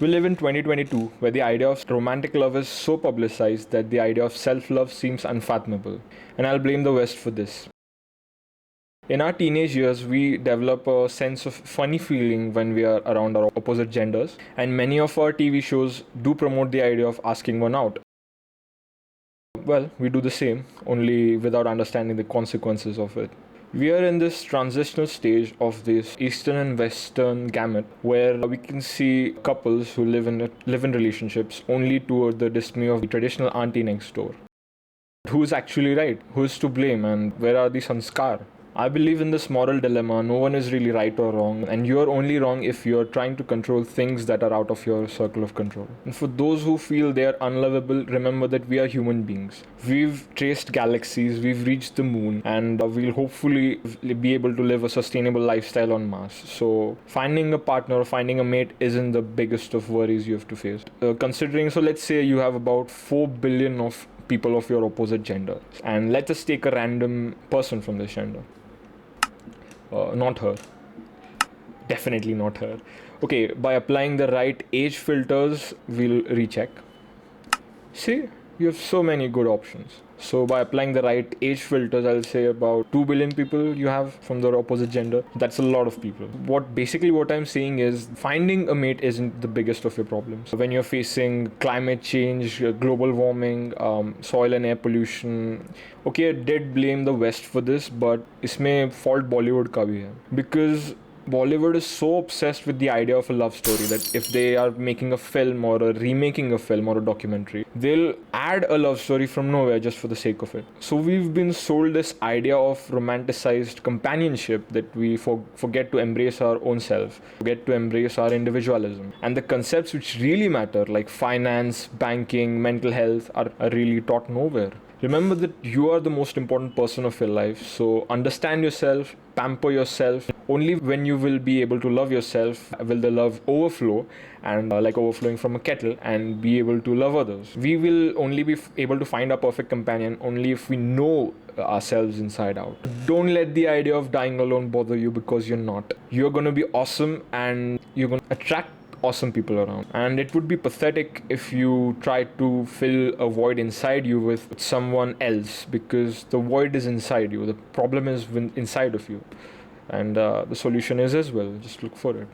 We live in 2022, where the idea of romantic love is so publicized that the idea of self-love seems unfathomable. And I'll blame the West for this. In our teenage years, we develop a sense of funny feeling when we are around our opposite genders, and many of our TV shows do promote the idea of asking one out. Well, we do the same, only without understanding the consequences of it. We are in this transitional stage of this Eastern and Western gamut where we can see couples who live in relationships only toward the dismay of the traditional auntie next door. Who's actually right? Who's to blame? And where are the sanskar? I believe in this moral dilemma. No one is really right or wrong, and you're only wrong if you're trying to control things that are out of your circle of control. And for those who feel they are unlovable, remember that we are human beings. We've traced galaxies, we've reached the moon, and we'll hopefully be able to live a sustainable lifestyle on Mars. So finding a partner or finding a mate isn't the biggest of worries you have to face. So let's say you have about 4 billion of people of your opposite gender, and let us take a random person from this gender. Not her. Definitely not her. Okay, by applying the right age filters, we'll recheck. See, you have so many good options. So by applying the right age filters, I'll say about 2 billion people you have from the opposite gender. That's a lot of people. What I'm saying is finding a mate isn't the biggest of your problems. When you're facing climate change, global warming, soil and air pollution, okay, I did blame the West for this, but इसमें fault Bollywood का भी है. Because Bollywood is so obsessed with the idea of a love story that if they are making a film or remaking a film or a documentary, they'll add a love story from nowhere just for the sake of it. So we've been sold this idea of romanticized companionship that we forget to embrace our own self, forget to embrace our individualism. And the concepts which really matter, like finance, banking, mental health, are really taught nowhere. Remember that you are the most important person of your life, so understand yourself, pamper yourself. Only when you will be able to love yourself will the love overflow, and like overflowing from a kettle, and be able to love others. We will only be able to find our perfect companion only if we know ourselves inside out. Don't let the idea of dying alone bother you, because you're not. You're going to be awesome, and you're going to attract awesome people around, and it would be pathetic if you try to fill a void inside you with someone else, because the void is inside you. The problem is inside of you, and the solution is as well. Just look for it.